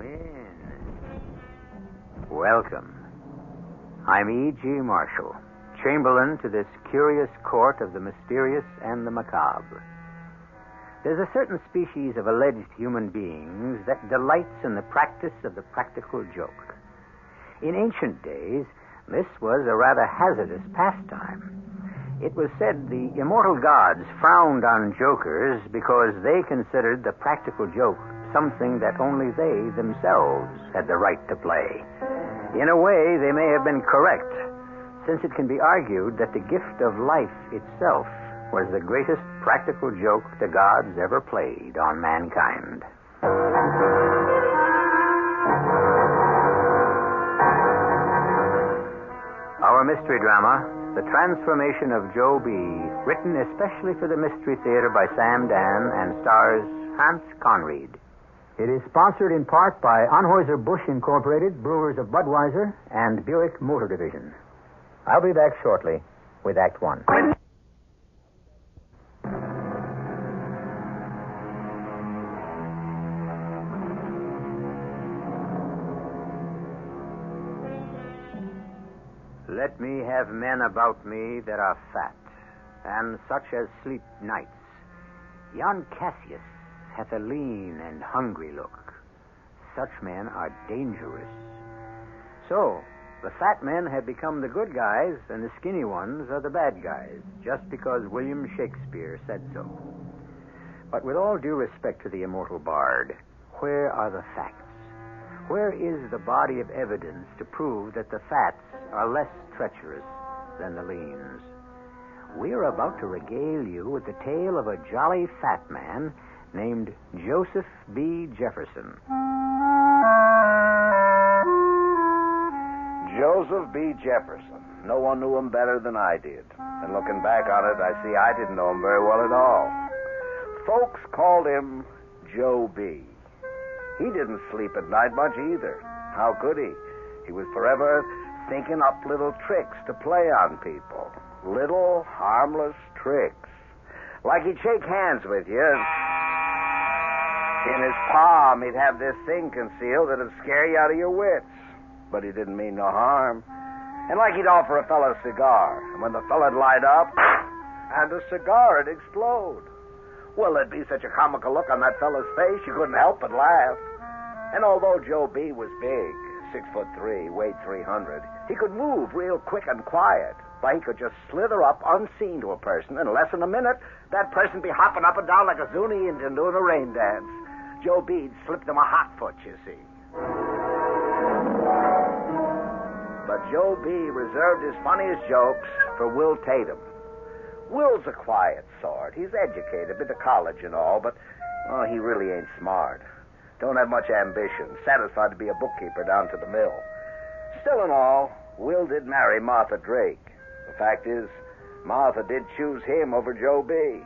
in. Welcome. I'm E.G. Marshall, Chamberlain to this curious court of the mysterious and the macabre. There's a certain species of alleged human beings that delights in the practice of the practical joke. In ancient days, this was a rather hazardous pastime. It was said the immortal gods frowned on jokers because they considered the practical joke something that only they themselves had the right to play. In a way, they may have been correct, since it can be argued that the gift of life itself was the greatest practical joke the gods ever played on mankind. Our mystery drama, The Transformation of Joebee, written especially for the Mystery Theater by Sam Dann and stars Hans Conried. It is sponsored in part by Anheuser-Busch Incorporated, Brewers of Budweiser, and Buick Motor Division. I'll be back shortly with Act One. Let me have men about me that are fat, and such as sleep nights. Yon Cassius hath a lean and hungry look. Such men are dangerous. So, the fat men have become the good guys, and the skinny ones are the bad guys, just because William Shakespeare said so. But with all due respect to the immortal bard, where are the facts? Where is the body of evidence to prove that the fats are less treacherous than the leans? We are about to regale you with the tale of a jolly fat man named Joseph B. Jefferson. Joseph B. Jefferson. No one knew him better than I did. And looking back on it, I see I didn't know him very well at all. Folks called him Joebee. He didn't sleep at night much either. How could he? He was forever thinking up little tricks to play on people. Little, harmless tricks. Like he'd shake hands with you. In his palm, he'd have this thing concealed that'd scare you out of your wits. But he didn't mean no harm. And like he'd offer a fellow a cigar. And when the fella'd light up, and the cigar'd explode. Well, there'd be such a comical look on that fellow's face, you couldn't help but laugh. And although Joebee was big, 6'3", weighed 300, he could move real quick and quiet. Why, he could just slither up unseen to a person. In less than a minute, that person be hopping up and down like a Zuni Indian doing a rain dance. Joebee'd slipped him a hot foot, you see. But Joebee reserved his funniest jokes for Will Tatum. Will's a quiet sort. He's educated, been to college and all, but he really ain't smart. Don't have much ambition. Satisfied to be a bookkeeper down to the mill. Still and all, Will did marry Martha Drake. The fact is, Martha did choose him over Joebee.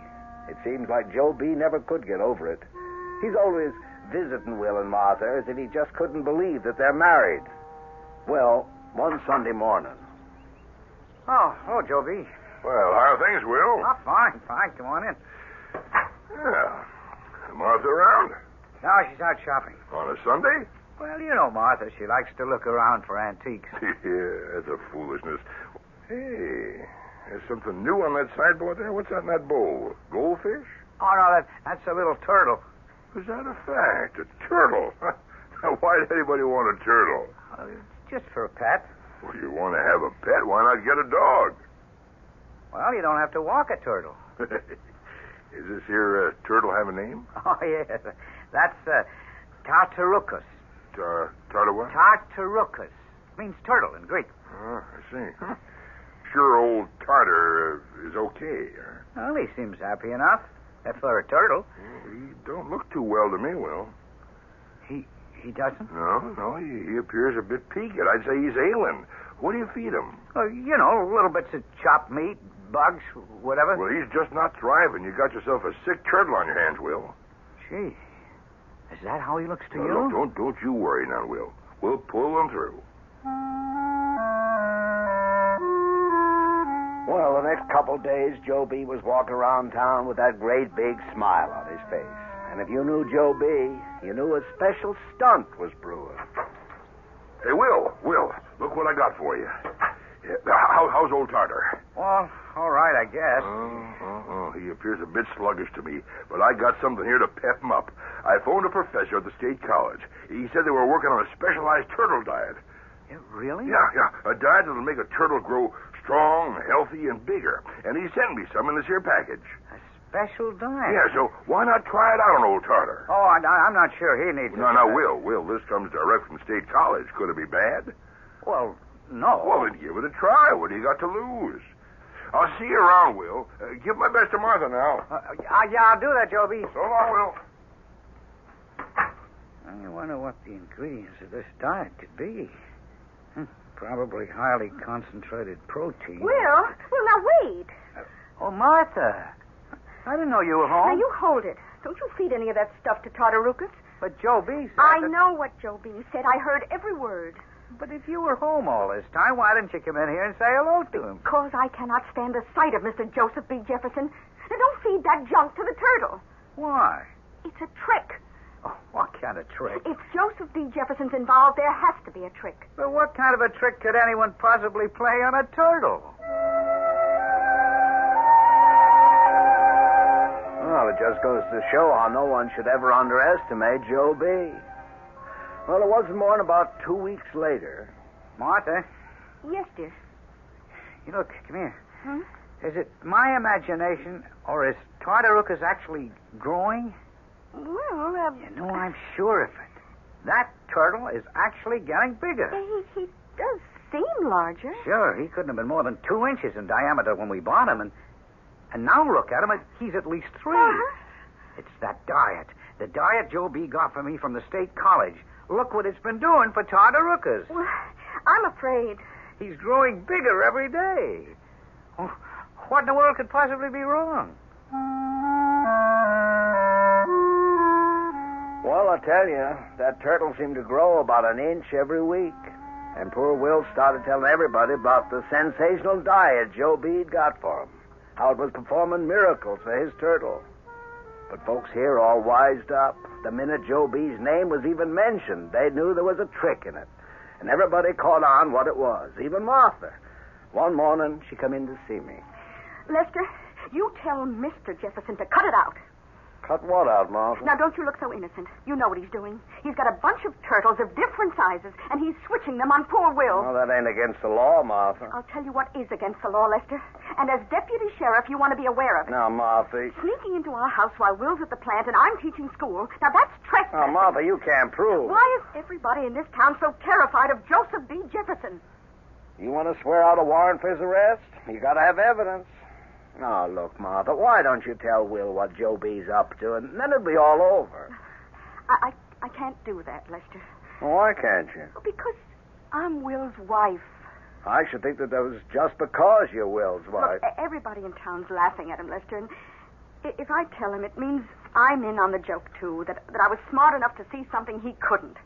It seems like Joebee never could get over it. He's always visiting Will and Martha as if he just couldn't believe that they're married. Well, one Sunday morning. Oh, hello, Joebee. Well, how are things, Will? Oh, fine. Come on in. Yeah. Martha around? No, she's out shopping. On a Sunday? Well, you know Martha. She likes to look around for antiques. Yeah, that's a foolishness. Hey, there's something new on that sideboard there. What's that in that bowl? Goldfish? Oh, no, that's a little turtle. Is that a fact? A turtle? Now, why does anybody want a turtle? Just for a pet. Well, you want to have a pet, why not get a dog? Well, you don't have to walk a turtle. Is this here turtle have a name? Oh, yes. That's Tartarucus. Tartar what? Tartarucus. Means turtle in Greek. Oh, I see. Huh. Sure old Tartar is okay. Well, he seems happy enough. For a turtle. Well, he don't look too well to me, Will. He doesn't? No, he appears a bit peaked. I'd say he's ailing. What do you feed him? Well, little bits of chopped meat, bugs, whatever. Well, he's just not thriving. You got yourself a sick turtle on your hands, Will. Gee. Is that how he looks to you? Look, don't you worry now, Will. We'll pull him through. Well, the next couple days, Joebee was walking around town with that great big smile on his face. And if you knew Joebee, you knew a special stunt was brewing. Hey, Will, look what I got for you. How's old Tartar? Well, all right, I guess. He appears a bit sluggish to me, but I got something here to pep him up. I phoned a professor at the state college. He said they were working on a specialized turtle diet. Yeah, really? Yeah. A diet that'll make a turtle grow strong, healthy, and bigger. And he sent me some in this here package. A special diet? Yeah, so why not try it out on old Tartar? Oh, I'm not sure he needs it. No, Will, this comes direct from state college. Could it be bad? Well, no. Well, then give it a try. What do you got to lose? I'll see you around, Will. Give my best to Martha now. Yeah, I'll do that, Joebee. So long, Will. I wonder what the ingredients of this diet could be. Probably highly concentrated protein. Will, now wait. Oh, Martha. I didn't know you were home. Now, you hold it. Don't you feed any of that stuff to Tartarucas. But Joebee said I know what Joebee said. I heard every word. But if you were home all this time, why didn't you come in here and say hello to him? Because I cannot stand the sight of Mr. Joseph B. Jefferson. Now, don't feed that junk to the turtle. Why? It's a trick. Oh, what kind of trick? If Joseph B. Jefferson's involved, there has to be a trick. But what kind of a trick could anyone possibly play on a turtle? Well, it just goes to show how no one should ever underestimate Joebee. Well, it wasn't more than about 2 weeks later. Martha, Yes, dear. you look, come here. Hmm? Is it my imagination, or is Tartarucas actually growing? Well, You know, I'm sure of it. That turtle is actually getting bigger. he does seem larger. Sure, he couldn't have been more than 2 inches in diameter when we bought him, and now look at him, he's at least 3. Uh-huh. It's that diet. The diet Joebee got for me from the state college. Look what it's been doing for Tartarucas. Well, I'm afraid. He's growing bigger every day. Oh, what in the world could possibly be wrong? Well, I tell you, that turtle seemed to grow about an inch every week. And poor Will started telling everybody about the sensational diet Joebee'd got for him. How it was performing miracles for his turtle. But folks here all wised up. The minute Joebee's name was even mentioned, they knew there was a trick in it. And everybody caught on what it was, even Martha. One morning, she come in to see me. Lester, you tell Mr. Jefferson to cut it out. Cut what out, Martha? Now, don't you look so innocent. You know what he's doing. He's got a bunch of turtles of different sizes, and he's switching them on poor Will. Well, that ain't against the law, Martha. I'll tell you what is against the law, Lester. And as deputy sheriff, you want to be aware of it. Now, Martha. Sneaking into our house while Will's at the plant and I'm teaching school, now that's trespassing. Now, Martha, you can't prove. Why is everybody in this town so terrified of Joseph B. Jefferson? You want to swear out a warrant for his arrest? You got to have evidence. Now, look, Martha, why don't you tell Will what Joebee's up to, and then it'll be all over. I can't do that, Lester. Well, why can't you? Because I'm Will's wife. I should think that was just because you're Will's wife. Look, everybody in town's laughing at him, Lester, and if I tell him, it means I'm in on the joke, too, that I was smart enough to see something he couldn't.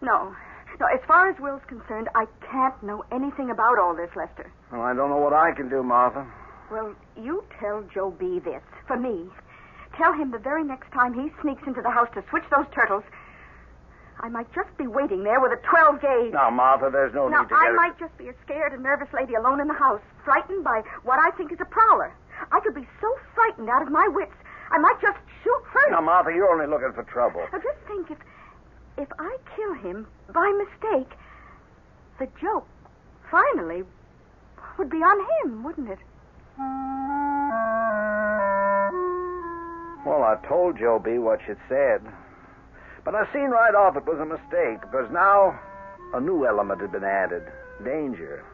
No, as far as Will's concerned, I can't know anything about all this, Lester. Well, I don't know what I can do, Martha. Well, you tell Joebee this, for me. Tell him the very next time he sneaks into the house to switch those turtles, I might just be waiting there with a 12-gauge. Now, Martha, there's no need to I might just be a scared and nervous lady alone in the house, frightened by what I think is a prowler. I could be so frightened out of my wits, I might just shoot first. Now, Martha, you're only looking for trouble. Now, just think, if I kill him by mistake, the joke, finally, would be on him, wouldn't it? Well, I told Joebee what she'd said. But I seen right off it was a mistake, because now a new element had been added. Danger.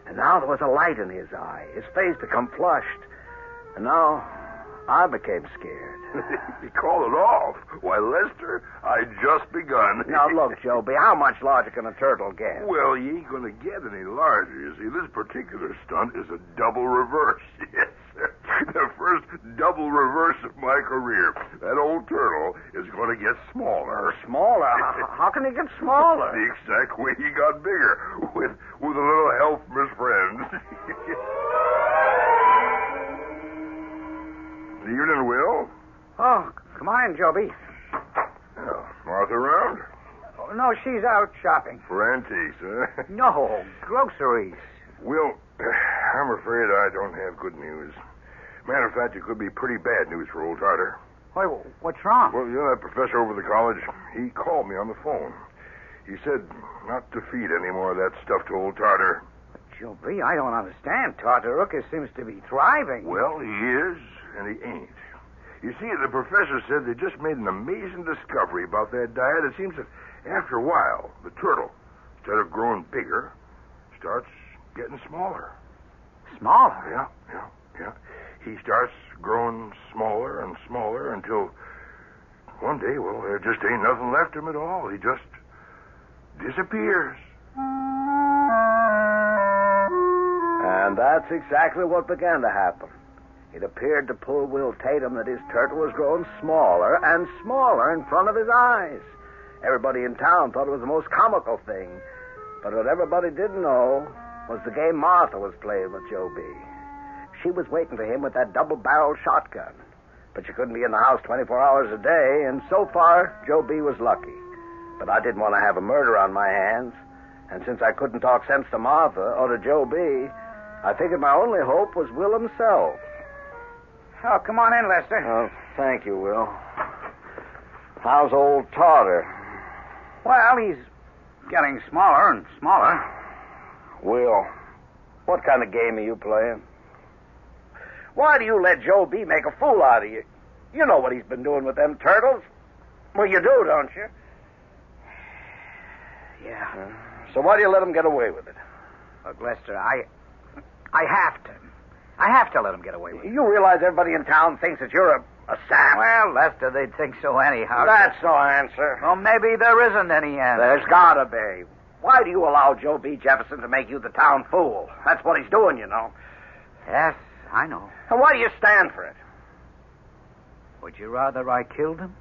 And now there was a light in his eye. His face become flushed. And now I became scared. You call it off? Why, Lester, I just begun. Now, look, Joebee, how much larger can a turtle get? Well, you ain't going to get any larger. You see, this particular stunt is a double reverse. Yes, sir. The first double reverse of my career. That old turtle is going to get smaller. Smaller? How can he get smaller? The exact way he got bigger, with a little help from his friends. Evening, Will. Oh, Come on in, Joebee. Oh, Martha around? Oh, no, she's out shopping. For antiques, huh? No, groceries. Will, I'm afraid I don't have good news. Matter of fact, it could be pretty bad news for old Tartar. Wait, what's wrong? Well, you know that professor over the college? He called me on the phone. He said not to feed any more of that stuff to old Tartar. Joebee, I don't understand. Tartarucus seems to be thriving. Well, he is, and he ain't. You see, the professor said they just made an amazing discovery about that diet. It seems that after a while, the turtle, instead of growing bigger, starts getting smaller. Smaller? Yeah. He starts growing smaller and smaller until one day, well, there just ain't nothing left of him at all. He just disappears. And that's exactly what began to happen. It appeared to poor Will Tatum that his turtle was growing smaller and smaller in front of his eyes. Everybody in town thought it was the most comical thing. But what everybody didn't know was the game Martha was playing with Joebee. She was waiting for him with that double-barreled shotgun. But she couldn't be in the house 24 hours a day, and so far, Joebee was lucky. But I didn't want to have a murder on my hands. And since I couldn't talk sense to Martha or to Joebee, I figured my only hope was Will himself. Oh, come on in, Lester. Oh, thank you, Will. How's old Tartar? Well, he's getting smaller and smaller. Will, what kind of game are you playing? Why do you let Joebee make a fool out of you? You know what he's been doing with them turtles. Well, you do, don't you? Yeah. So why do you let him get away with it? Look, Lester, I have to. I have to let him get away with it. You realize everybody in town thinks that you're a sap? Well, Lester, they'd think so anyhow. That's no answer. Well, maybe there isn't any answer. There's gotta be. Why do you allow Joebee Jefferson to make you the town fool? That's what he's doing, you know. Yes, I know. And why do you stand for it? Would you rather I killed him?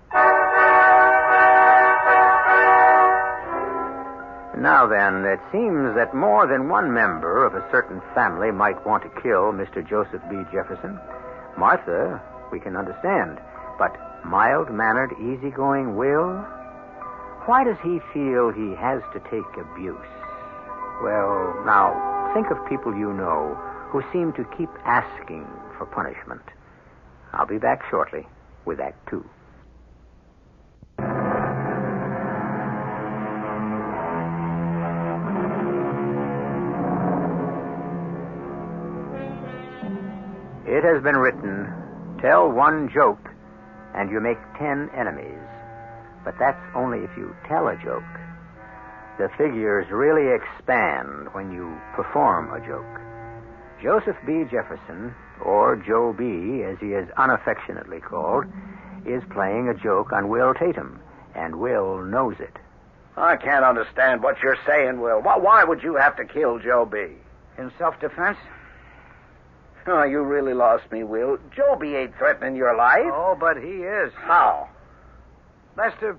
Now then, it seems that more than one member of a certain family might want to kill Mr. Joseph B. Jefferson. Martha, we can understand. But mild-mannered, easygoing Will? Why does he feel he has to take abuse? Well, now, think of people you know who seem to keep asking for punishment. I'll be back shortly with Act Two. It has been written, tell one joke and you make 10 enemies. But that's only if you tell a joke. The figures really expand when you perform a joke. Joseph B. Jefferson, or Joebee, as he is unaffectionately called, is playing a joke on Will Tatum, and Will knows it. I can't understand what you're saying, Will. Why would you have to kill Joebee? In self-defense? Oh, you really lost me, Will. Joebee ain't threatening your life. Oh, but he is. How? Lester,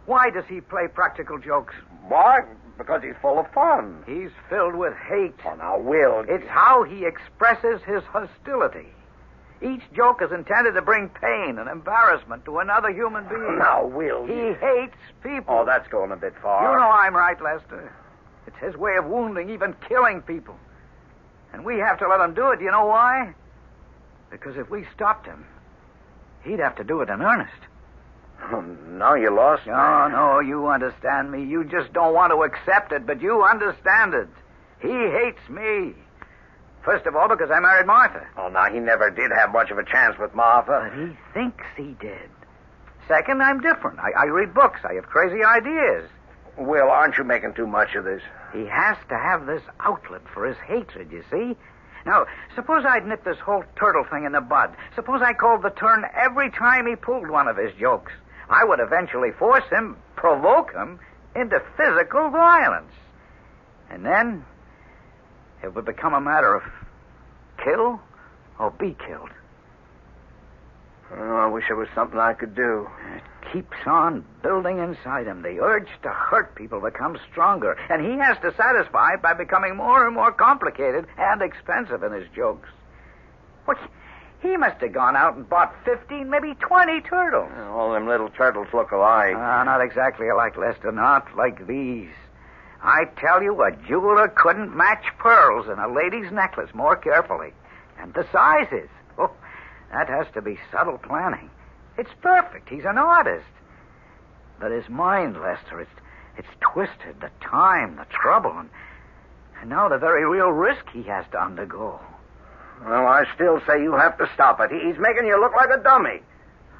why does he play practical jokes? Why? Because he's full of fun. He's filled with hate. Oh, now, Will... It's how he expresses his hostility. Each joke is intended to bring pain and embarrassment to another human being. Now, Will... He hates people. Oh, that's going a bit far. You know I'm right, Lester. It's his way of wounding, even killing people. And we have to let him do it. You know why? Because if we stopped him, he'd have to do it in earnest. Oh, now you lost me. No, you understand me. You just don't want to accept it, but you understand it. He hates me. First of all, because I married Martha. Oh, now, he never did have much of a chance with Martha. But he thinks he did. Second, I'm different. I read books. I have crazy ideas. Will, aren't you making too much of this? He has to have this outlet for his hatred, you see. Now, suppose I'd nipped this whole turtle thing in the bud. Suppose I called the turn every time he pulled one of his jokes. I would eventually force him, provoke him, into physical violence. And then it would become a matter of kill or be killed. Oh, I wish there was something I could do. It keeps on building inside him. The urge to hurt people becomes stronger, and he has to satisfy it by becoming more and more complicated and expensive in his jokes. Well, He must have gone out and bought 15, maybe 20 turtles. All them little turtles look alike. Not exactly alike, Lester. Not like these. I tell you, a jeweler couldn't match pearls in a lady's necklace more carefully. And the sizes. Oh, that has to be subtle planning. It's perfect. He's an artist. But his mind, Lester, it's twisted. The time, the trouble, and now the very real risk he has to undergo. Well, I still say you have to stop it. He's making you look like a dummy.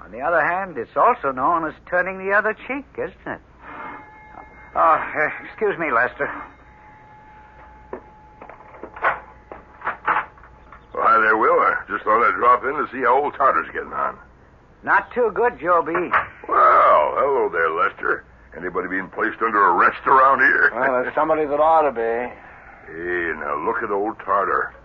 On the other hand, it's also known as turning the other cheek, isn't it? Oh, excuse me, Lester. Well, hi there, Will. I just thought I'd drop in to see how old Tartar's getting on. Not too good, Joebee. Well, hello there, Lester. Anybody being placed under arrest around here? Well, there's somebody that ought to be. Hey, now look at old Tartar.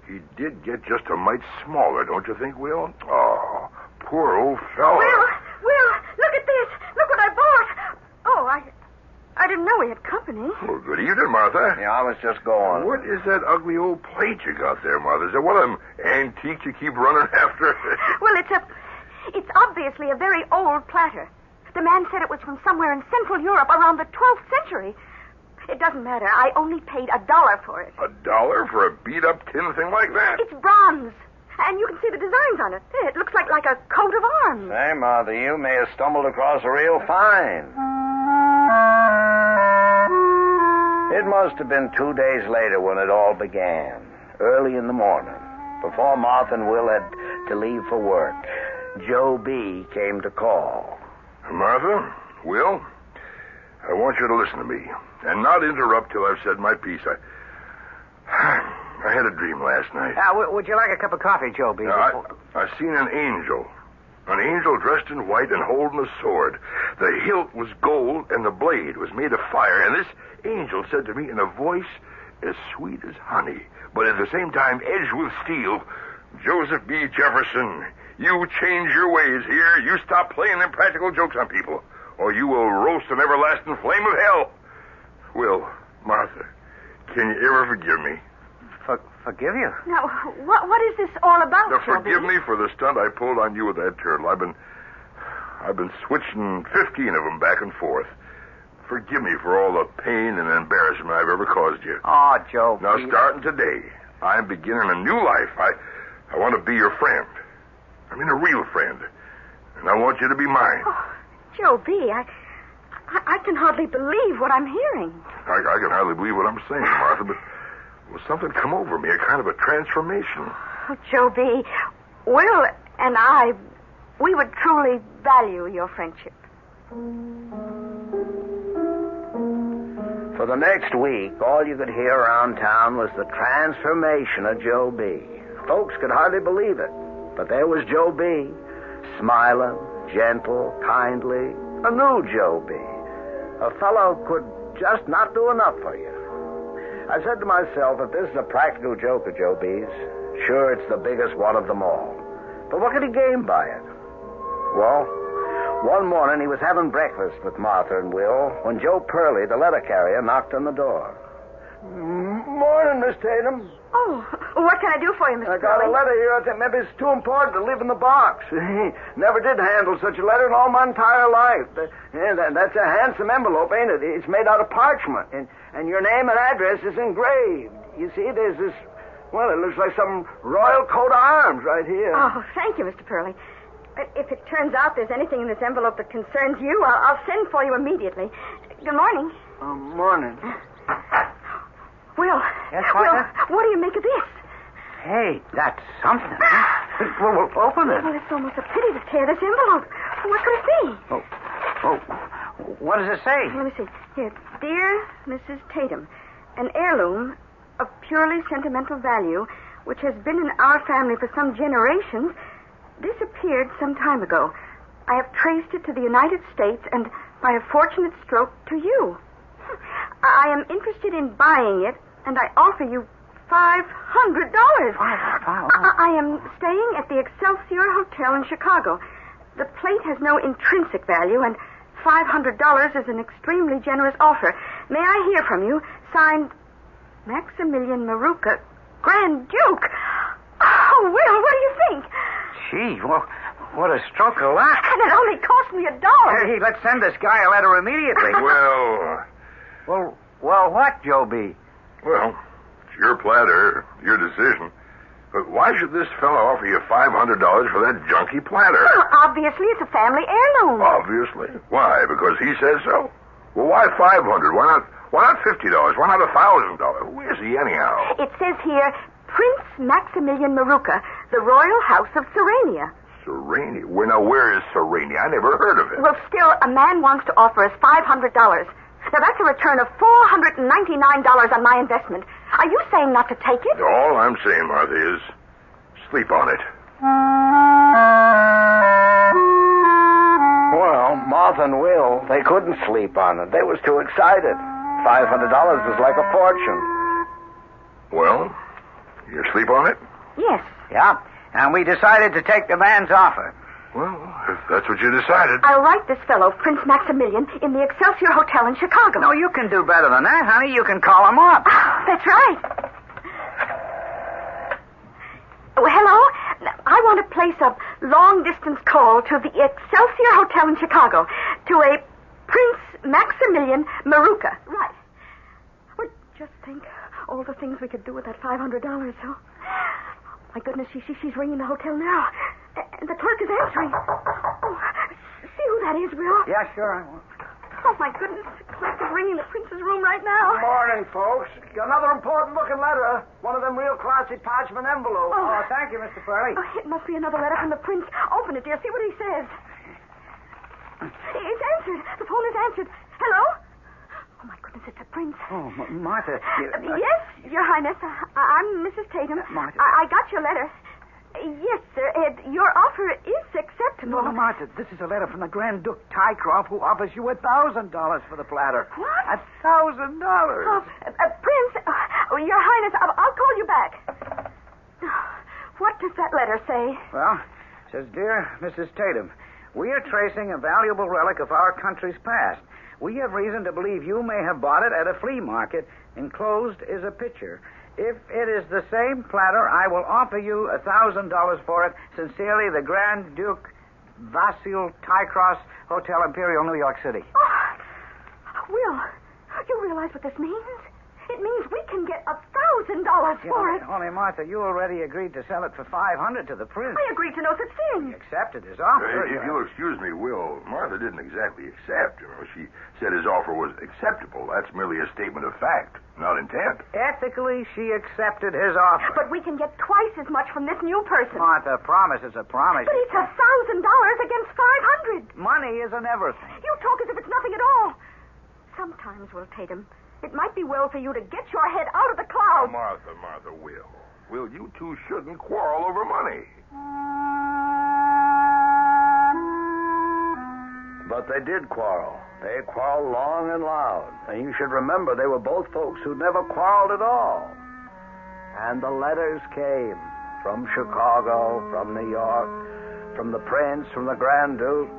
He did get just a mite smaller, don't you think, Will? Oh, poor old fella. Will, look at this. Look what I bought. Oh, I didn't know we had company. Well, good evening, Martha. Yeah, I was just going. What is that ugly old plate you got there, Martha? Is that one of them antiques you keep running after? Well, it's obviously a very old platter. The man said it was from somewhere in Central Europe around the 12th century. It doesn't matter. I only paid $1 for it. $1 for a beat-up tin thing like that? It's bronze. And you can see the designs on it. It looks like a coat of arms. Hey, Martha, you may have stumbled across a real find. It must have been 2 days later when it all began, early in the morning, before Martha and Will had to leave for work. Joebee came to call. Martha, Will, I want you to listen to me and not interrupt till I've said my piece. I had a dream last night. Would you like a cup of coffee, Joebee? I seen an angel dressed in white and holding a sword. The hilt was gold and the blade was made of fire. And this angel said to me in a voice as sweet as honey, but at the same time edged with steel, Joseph B. Jefferson, you change your ways here. You stop playing them practical jokes on people, or you will roast an everlasting flame of hell. Will, Martha, can you ever forgive me? Forgive you? Now, what is this all about, Now, Joebee? forgive me for the stunt I pulled on you with that turtle. I've been switching 15 of them back and forth. Forgive me for all the pain and embarrassment I've ever caused you. Oh, Joebee. Now, starting today, I'm beginning a new life. I want to be your friend. I mean, a real friend. And I want you to be mine. Oh, Joebee, I can hardly believe what I'm hearing. I can hardly believe what I'm saying, Martha, but something come over me, a kind of a transformation. Oh, Joebee, Will and I, we would truly value your friendship. For the next week, all you could hear around town was the transformation of Joebee. Folks could hardly believe it, but there was Joebee, smiling, gentle, kindly, a new Joebee. A fellow could just not do enough for you. I said to myself, if this is a practical joke of Joebee's, sure it's the biggest one of them all. But what could he gain by it? Well, one morning he was having breakfast with Martha and Will when Joe Purley, the letter carrier, knocked on the door. Morning, Miss Tatum. Oh, what can I do for you, Mr. I got Purley? a letter here. I think maybe it's too important to leave in the box. Never did handle such a letter in all my entire life. That's a handsome envelope, ain't it? It's made out of parchment, and your name and address is engraved. You see, there's this, well, it looks like some royal coat of arms right here. Oh, thank you, Mr. Purley. If it turns out there's anything in this envelope that concerns you, I'll send for you immediately. Good morning. Morning. Will. Yes, Will, Martha? what do you make of this? Hey, that's something. Well, open it. Well, it's almost a pity to tear this envelope. What could it be? Oh, what does it say? Let me see. Here, dear Mrs. Tatum, an heirloom of purely sentimental value, which has been in our family for some generations, disappeared some time ago. I have traced it to the United States and, by a fortunate stroke, to you. I am interested in buying it, and I offer you $500. I am staying at the Excelsior Hotel in Chicago. The plate has no intrinsic value, and $500 is an extremely generous offer. May I hear from you? Signed, Maximilian Maruca, Grand Duke. Oh, Will, what do you think? Gee, well, what a stroke of luck. And it only cost me $1. Hey, let's send this guy a letter immediately. Well, Well, what, Joebee? well, it's your platter, your decision. But why should this fellow offer you $500 for that junky platter? Well, obviously, it's a family heirloom. Obviously. Why? Because he says so? Well, why $500? Why not $50? Why not $1,000? Who is he anyhow? It says here, Prince Maximilian Maruka, the Royal House of Serenia. Serenia? Where is Serenia? I never heard of it. Well, still, a man wants to offer us $500. Now, that's a return of $499 on my investment. Are you saying not to take it? All I'm saying, Martha, is sleep on it. Well, Martha and Will, they couldn't sleep on it. They was too excited. $500 was like a fortune. Well, you sleep on it? Yes. Yeah, and we decided to take the man's offer. Well, if that's what you decided. I'll write this fellow, Prince Maximilian, in the Excelsior Hotel in Chicago. No, you can do better than that, honey. You can call him up. That's right. Oh, hello? I want to place a long-distance call to the Excelsior Hotel in Chicago to a Prince Maximilian Maruka. Right. Well, just think all the things we could do with that $500. Oh, my goodness, she's ringing the hotel now. And the clerk is answering. Oh, see who that is, Will? Yeah, sure. Oh, my goodness. The clerk is ringing the prince's room right now. Good morning, folks. Got another important-looking letter. One of them real classy parchment envelopes. Oh, thank you, Mr. Perry. Oh, it must be another letter from the prince. Open it, dear. See what he says. It's answered. The phone is answered. Hello? Oh, my goodness, it's the prince. Oh, Martha. Yes, Your Highness. I'm Mrs. Tatum. Martha. I got your letter. Yes, sir. Your offer is acceptable. No, Martha, this is a letter from the Grand Duke Tycroft, who offers you $1,000 for the platter. What? $1,000. Oh, Prince, Your Highness, I'll call you back. What does that letter say? Well, it says, Dear Mrs. Tatum, we are tracing a valuable relic of our country's past. We have reason to believe you may have bought it at a flea market. Enclosed is a picture. If it is the same platter, I will offer you $1,000 for it. Sincerely, the Grand Duke Vasil Tycross, Hotel Imperial, New York City. Oh, Will, you realize what this means? It means we can get $1,000 for it. Only, Martha, you already agreed to sell it for $500 to the prince. I agreed to no such thing. He accepted his offer. If you'll excuse me, Will, Martha didn't exactly accept. She said his offer was acceptable. That's merely a statement of fact, not intent. Ethically, she accepted his offer. But we can get twice as much from this new person. Martha, a promise is a promise. But it's $1,000 against $500. Money isn't everything. You talk as if it's nothing at all. Sometimes, Will Tatum, it might be well for you to get your head out of the clouds. Martha, Will, you two shouldn't quarrel over money. But they did quarrel. They quarreled long and loud. And you should remember they were both folks who never quarreled at all. And the letters came from Chicago, from New York, from the Prince, from the Grand Duke.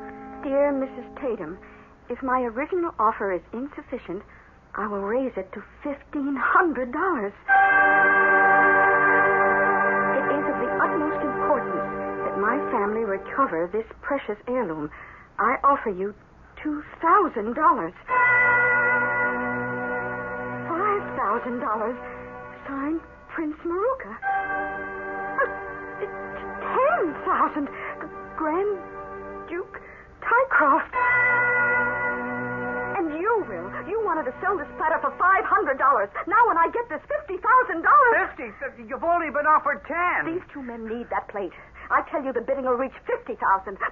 Dear Mrs. Tatum, if my original offer is insufficient, I will raise it to $1,500. It is of the utmost importance that my family recover this precious heirloom. I offer you $2,000. $5,000. Signed, Prince Maruka. 10,000. Grand Duke Tycroft. And you, Will. You wanted to sell this platter for $500. Now when I get this $50,000... 50? You've only been offered 10. These two men need that plate. I tell you the bidding will reach $50,000.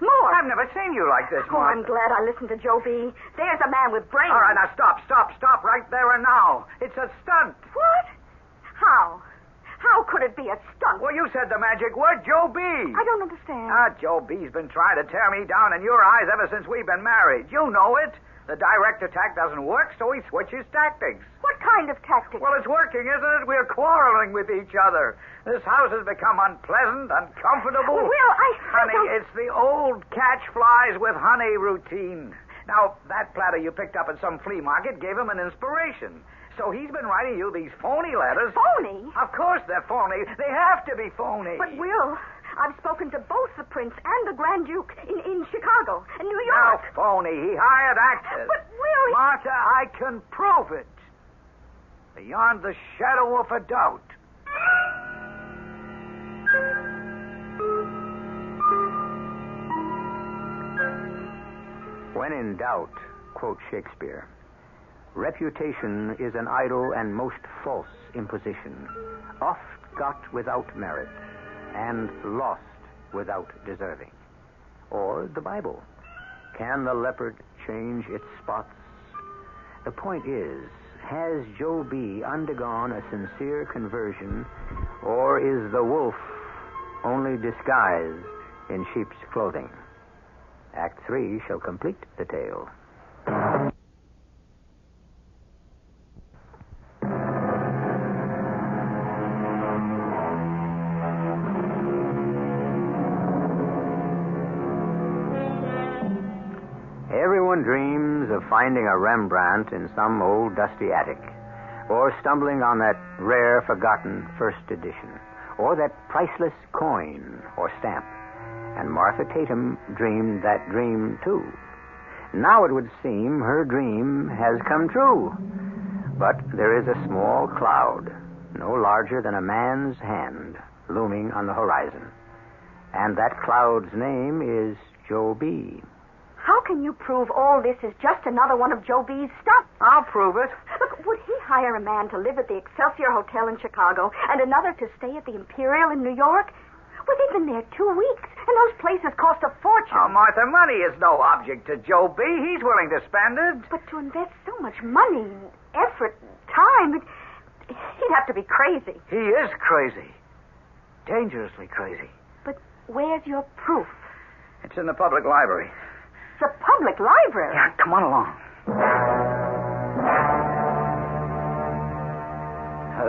More. I've never seen you like this, Oh, Martha. I'm glad I listened to Joebee. There's a man with brains. All right, now stop right there and now. It's a stunt. What? How? How could it be a stunt? Well, you said the magic word, Joebee. I don't understand. Joebee's been trying to tear me down in your eyes ever since we've been married. You know it. The direct attack doesn't work, so he switches tactics. What kind of tactics? Well, it's working, isn't it? We're quarreling with each other. This house has become unpleasant, uncomfortable. Will, Honey, it's the old catch flies with honey routine. Now, that platter you picked up at some flea market gave him an inspiration. So he's been writing you these phony letters. Phony? Of course they're phony. They have to be phony. But, Will, I've spoken to both the Prince and the Grand Duke in Chicago and New Now, York. phony. He hired actors. But, Will... Martha, I can prove it. Beyond the shadow of a doubt. When in doubt, quote Shakespeare, reputation is an idle and most false imposition, oft got without merit, and lost without deserving. Or the Bible. Can the leopard change its spots? The point is, has Joebee undergone a sincere conversion, or is the wolf only disguised in sheep's clothing? Act 3 shall complete the tale. Everyone dreams of finding a Rembrandt in some old dusty attic, or stumbling on that rare forgotten first edition, or that priceless coin or stamp. And Martha Tatum dreamed that dream, too. Now it would seem her dream has come true. But there is a small cloud, no larger than a man's hand, looming on the horizon. And that cloud's name is Joebee. How can you prove all this is just another one of Joebee's stunts? I'll prove it. Look, would he hire a man to live at the Excelsior Hotel in Chicago and another to stay at the Imperial in New York? Well, they've been there 2 weeks, and those places cost a fortune. Oh, Martha, money is no object to Joebee. He's willing to spend it. But to invest so much money, effort, time, he'd have to be crazy. He is crazy. Dangerously crazy. But where's your proof? It's in the public library. The public library? Yeah, come on along. Now,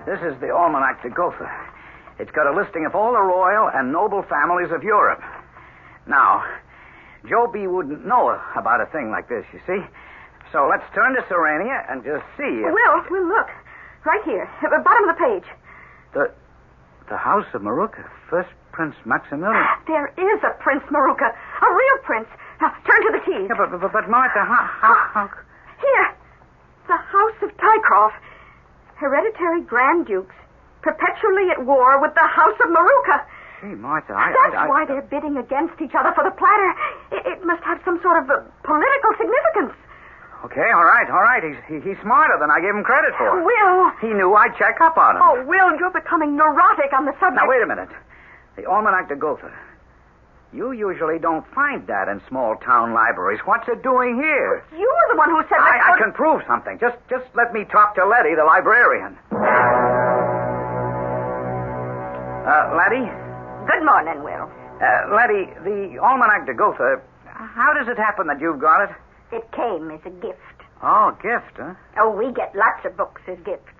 this is the Almanac de Gotha. It's got a listing of all the royal and noble families of Europe. Now, Joebee wouldn't know about a thing like this, you see. So let's turn to Serenia and just see if... We'll look. Right here, at the bottom of the page. The House of Maruka, first Prince Maximilian. There is a Prince Maruka, a real prince. Now, turn to the keys. Yeah, but Martha, how... Here, the House of Tycroft, hereditary Grand Dukes, perpetually at war with the House of Maruka. Gee, Martha, That's why they're bidding against each other for the platter. It must have some sort of political significance. Okay, all right. He's smarter than I gave him credit for. Will. He knew I'd check up on him. Oh, Will, you're becoming neurotic on the subject. Now, wait a minute. The Almanac de Gotha. You usually don't find that in small-town libraries. What's it doing here? You were the one who said... I can prove something. Just let me talk to Letty, the librarian. Letty? Good morning, Will. Letty, the Almanac de Gotha, how does it happen that you've got it? It came as a gift. Oh, gift, huh? Oh, we get lots of books as gifts.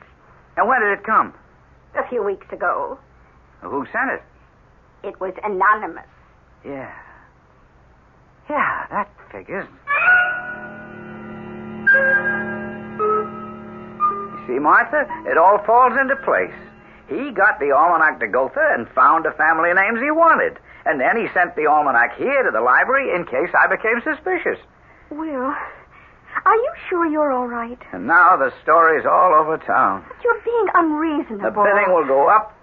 And when did it come? A few weeks ago. Who sent it? It was anonymous. Yeah. Yeah, that figures. You see, Martha, it all falls into place. He got the Almanac de Gotha and found the family names he wanted. And then he sent the almanac here to the library in case I became suspicious. Will, are you sure you're all right? And now the story's all over town. You're being unreasonable. The bidding will go up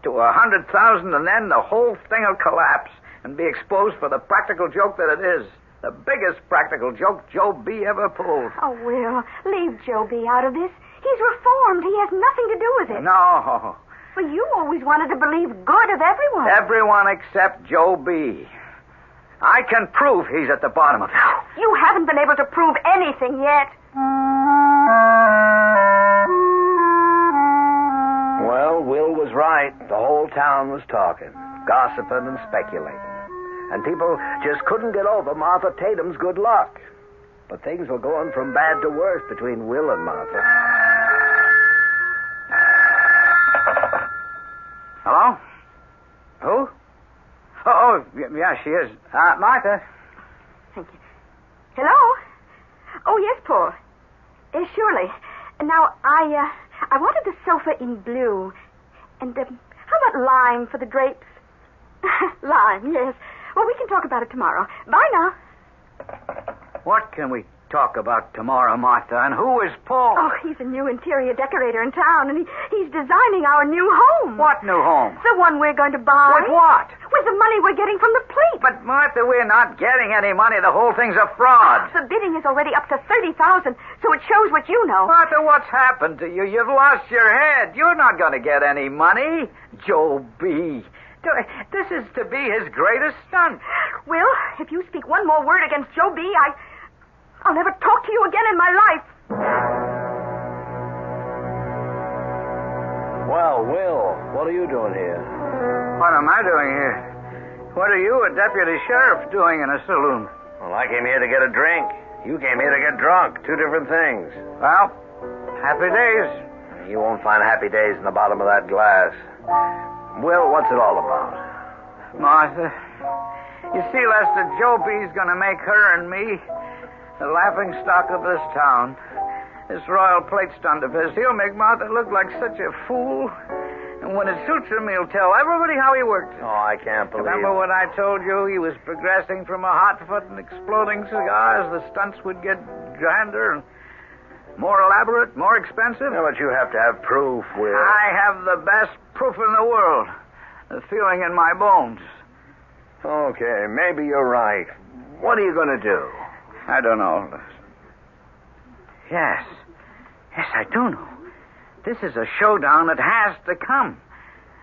to 100,000, and then the whole thing will collapse and be exposed for the practical joke that it is. The biggest practical joke Joebee ever pulled. Oh, Will, leave Joebee out of this. He's reformed. He has nothing to do with it. No. Well, you always wanted to believe good of everyone. Everyone except Joebee. I can prove he's at the bottom of it. You haven't been able to prove anything yet. Well, Will was right. The whole town was talking, gossiping and speculating. And people just couldn't get over Martha Tatum's good luck. But things were going from bad to worse between Will and Martha. Hello? Who? Oh, yeah, she is. Martha. Thank you. Hello? Oh, yes, Paul. Surely. Now, I wanted the sofa in blue. And how about lime for the drapes? Lime, yes. Well, we can talk about it tomorrow. Bye now. What can we talk about tomorrow, Martha? And who is Paul? Oh, he's a new interior decorator in town, and he's designing our new home. What new home? The one we're going to buy. With what? With the money we're getting from the plate. But, Martha, we're not getting any money. The whole thing's a fraud. The bidding is already up to $30,000, so it shows what you know. Martha, what's happened to you? You've lost your head. You're not going to get any money. Joebee. This is to be his greatest stunt. Will, if you speak one more word against Joebee, I'll never talk to you again in my life. Well, Will, what are you doing here? What am I doing here? What are you, a deputy sheriff, doing in a saloon? Well, I came here to get a drink. You came here to get drunk. Two different things. Well, happy days. You won't find happy days in the bottom of that glass. Will, what's it all about? Martha, you see, Lester, Joebee's going to make her and me the laughing stock of this town. This royal plate stunt of his, he'll make Martha look like such a fool. And when it suits him, he'll tell everybody how he worked. Oh, I can't believe Remember what I told you? He was progressing from a hot foot and exploding cigars. The stunts would get grander and more elaborate, more expensive. Yeah, but you have to have proof, Will. I have the best proof in the world. The feeling in my bones. Okay, maybe you're right. What are you going to do? I don't know. Yes, I do know. This is a showdown that has to come.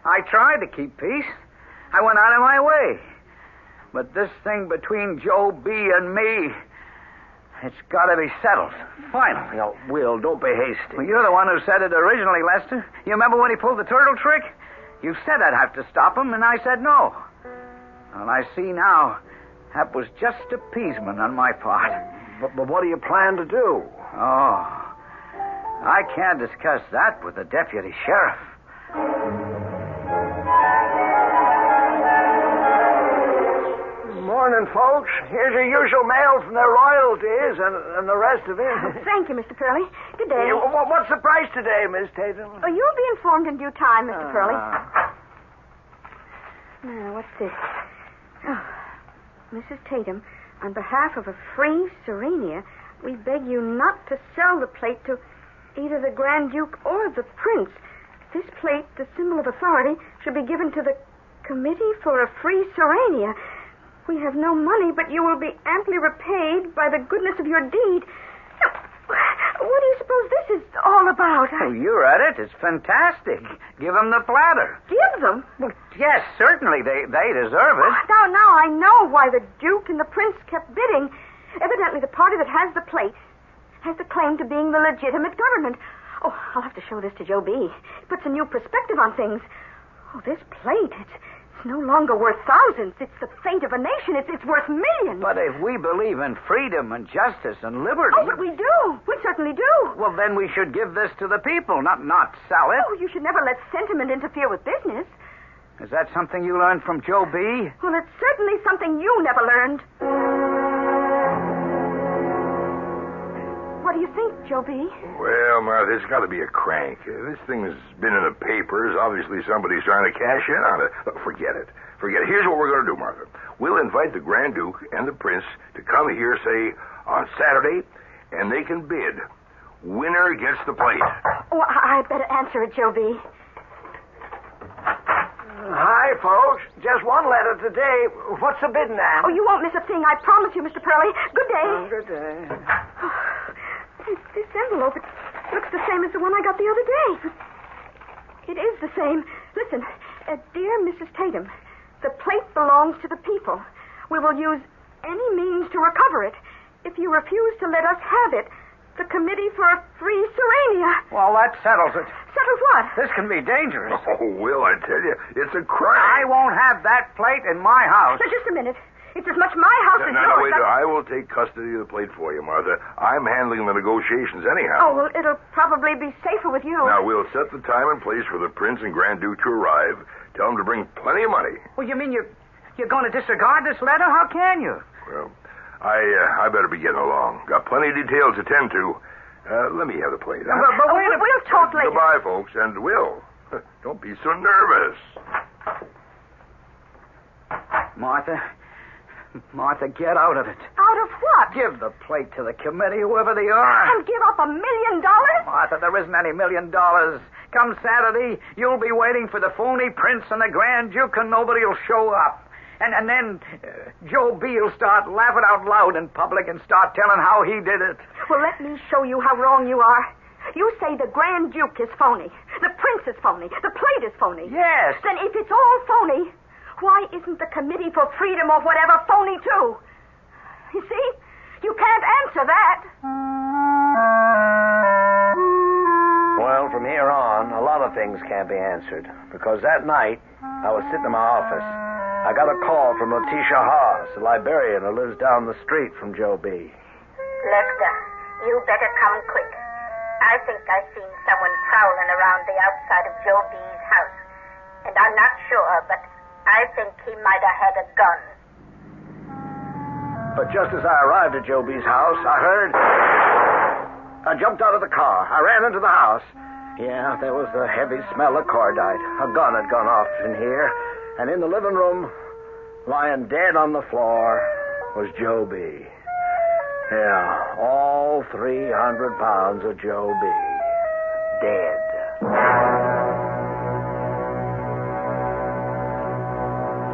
I tried to keep peace. I went out of my way. But this thing between Joebee and me, it's got to be settled. Finally. No, Will, don't be hasty. Well, you're the one who said it originally, Lester. You remember when he pulled the turtle trick? You said I'd have to stop him, and I said no. Well, I see now that was just appeasement on my part. But what do you plan to do? Oh, I can't discuss that with the deputy sheriff. Morning, folks. Here's your usual mail from their royalties and the rest of it. Thank you, Mr. Pearly. Good day. What's the price today, Miss Tatum? Oh, you'll be informed in due time, Mr. Pearly. Now, what's this? Oh, Mrs. Tatum, on behalf of a free Serenia, we beg you not to sell the plate to either the Grand Duke or the Prince. This plate, the symbol of authority, should be given to the Committee for a Free Serenia. We have no money, but you will be amply repaid by the goodness of your deed. Now, what do you suppose this is all about? Oh, you're at it. It's fantastic. Give them the platter. Give them? Well, yes, certainly. They deserve it. Now I know why the Duke and the Prince kept bidding. Evidently, the party that has the plate has the claim to being the legitimate government. Oh, I'll have to show this to Joebee. It puts a new perspective on things. Oh, this plate, it's no longer worth thousands. It's the fate of a nation. It's worth millions. But if we believe in freedom and justice and liberty... Oh, but we do. We certainly do. Well, then we should give this to the people, not sell it. Oh, you should never let sentiment interfere with business. Is that something you learned from Joebee? Well, it's certainly something you never learned. What do you think, Joebee? Well, Martha, it's got to be a crank. This thing has been in the papers. Obviously, somebody's trying to cash in on it. Look, forget it. Here's what we're going to do, Martha. We'll invite the Grand Duke and the Prince to come here, say, on Saturday, and they can bid. Winner gets the plate. Oh, I'd better answer it, Joebee. Hi, folks. Just one letter today. What's the bid now? Oh, you won't miss a thing, I promise you, Mr. Pearly. Good day. Good day. This envelope, it looks the same as the one I got the other day. It is the same. Listen, dear Mrs. Tatum, the plate belongs to the people. We will use any means to recover it. If you refuse to let us have it, the Committee for a Free Serenia. Well, that settles it. Settles what? This can be dangerous. Oh, Will, I tell you, it's a crime. I won't have that plate in my house. Now, just a minute. It's as much my house as No, yours. wait. I will take custody of the plate for you, Martha. I'm handling the negotiations anyhow. Oh, well, it'll probably be safer with you. Now, we'll set the time and place for the Prince and Grand Duke to arrive. Tell them to bring plenty of money. Well, you mean you're going to disregard this letter? How can you? Well, I better be getting along. Got plenty of details to tend to. Let me have the plate. Huh? But wait a minute. We'll talk later. Goodbye, folks. And Will, don't be so nervous. Martha, get out of it. Out of what? Give the plate to the committee, whoever they are. And give up $1 million? Martha, there isn't any $1 million. Come Saturday, you'll be waiting for the phony prince and the Grand Duke, and nobody will show up. And then Joebee will start laughing out loud in public and start telling how he did it. Well, let me show you how wrong you are. You say the Grand Duke is phony. The prince is phony. The plate is phony. Yes. Then if it's all phony, why isn't the Committee for Freedom or whatever phony too? You see? You can't answer that. Well, from here on, a lot of things can't be answered. Because that night, I was sitting in my office. I got a call from Letitia Haas, a librarian who lives down the street from Joebee. Lester, you better come quick. I think I've seen someone prowling around the outside of Joebee's house. And I'm not sure, but I think he might have had a gun. But just as I arrived at Joebee's house, I jumped out of the car. I ran into the house. Yeah, there was the heavy smell of cordite. A gun had gone off in here. And in the living room, lying dead on the floor, was Joebee. Yeah, all 300 pounds of Joebee. Dead.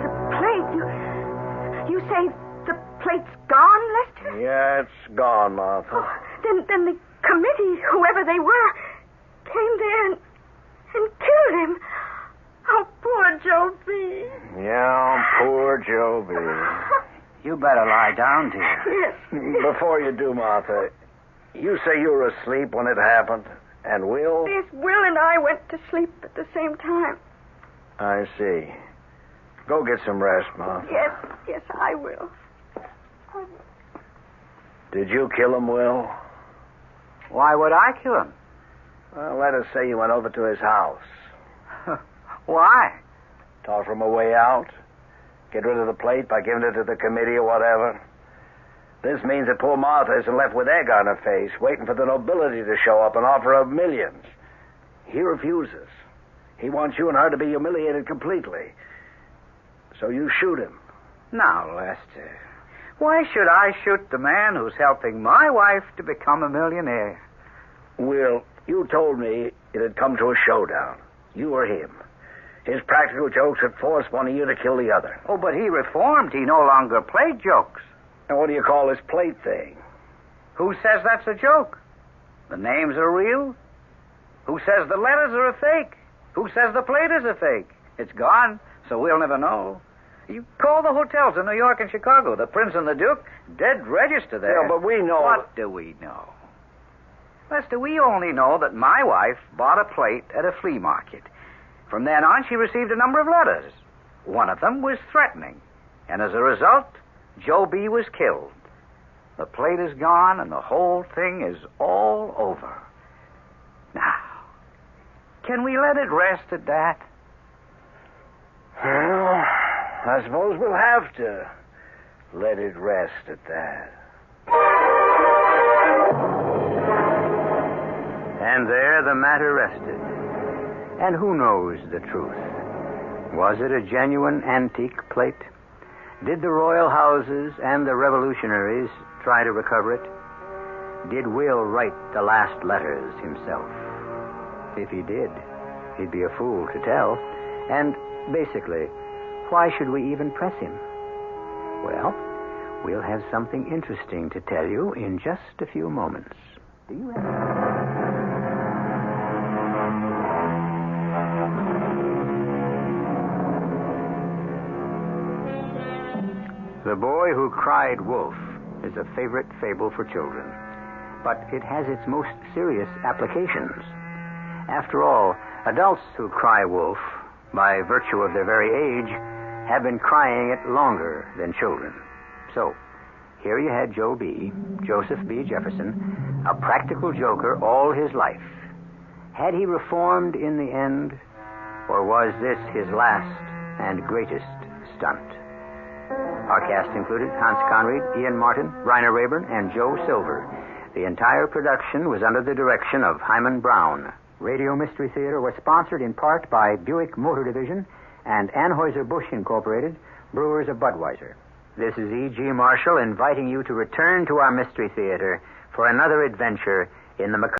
The plate, you say the plate's gone, Lester? Yeah, it's gone, Martha. Oh, then the committee, whoever they were, came there and killed him. Oh, poor Joebee. Yeah, poor Joebee. You better lie down, dear. Yes. Before you do, Martha, you say you were asleep when it happened, and Will? Yes, Will and I went to sleep at the same time. I see. Go get some rest, Martha. Yes, I will. Did you kill him, Will? Why would I kill him? Well, let us say you went over to his house. Why? Talk from a way out. Get rid of the plate by giving it to the committee or whatever. This means that poor Martha isn't left with egg on her face, waiting for the nobility to show up and offer her millions. He refuses. He wants you and her to be humiliated completely. So you shoot him. Now, Lester, why should I shoot the man who's helping my wife to become a millionaire? Will, you told me it had come to a showdown. You or him. His practical jokes had forced one of you to kill the other. Oh, but he reformed. He no longer played jokes. And what do you call this plate thing? Who says that's a joke? The names are real? Who says the letters are a fake? Who says the plate is a fake? It's gone, so we'll never know. You call the hotels in New York and Chicago. The Prince and the Duke, dead register there. Yeah, but we know... What do we know? Lester, we only know that my wife bought a plate at a flea market. From then on, she received a number of letters. One of them was threatening. And as a result, Joebee was killed. The plate is gone, and the whole thing is all over. Now, can we let it rest at that? Well, I suppose we'll have to let it rest at that. And there the matter rested. And who knows the truth? Was it a genuine antique plate? Did the royal houses and the revolutionaries try to recover it? Did Will write the last letters himself? If he did, he'd be a fool to tell. And basically, why should we even press him? Well, we'll have something interesting to tell you in just a few moments. Do you have... The Boy Who Cried Wolf is a favorite fable for children, but it has its most serious applications. After all, adults who cry wolf, by virtue of their very age, have been crying it longer than children. So, here you had Joebee, Joseph B. Jefferson, a practical joker all his life. Had he reformed in the end, or was this his last and greatest stunt? Our cast included Hans Conried, Ian Martin, Bryna Raeburn, and Joe Silver. The entire production was under the direction of Himan Brown. Radio Mystery Theater was sponsored in part by Buick Motor Division and Anheuser-Busch Incorporated, brewers of Budweiser. This is E.G. Marshall inviting you to return to our Mystery Theater for another adventure in the macabre.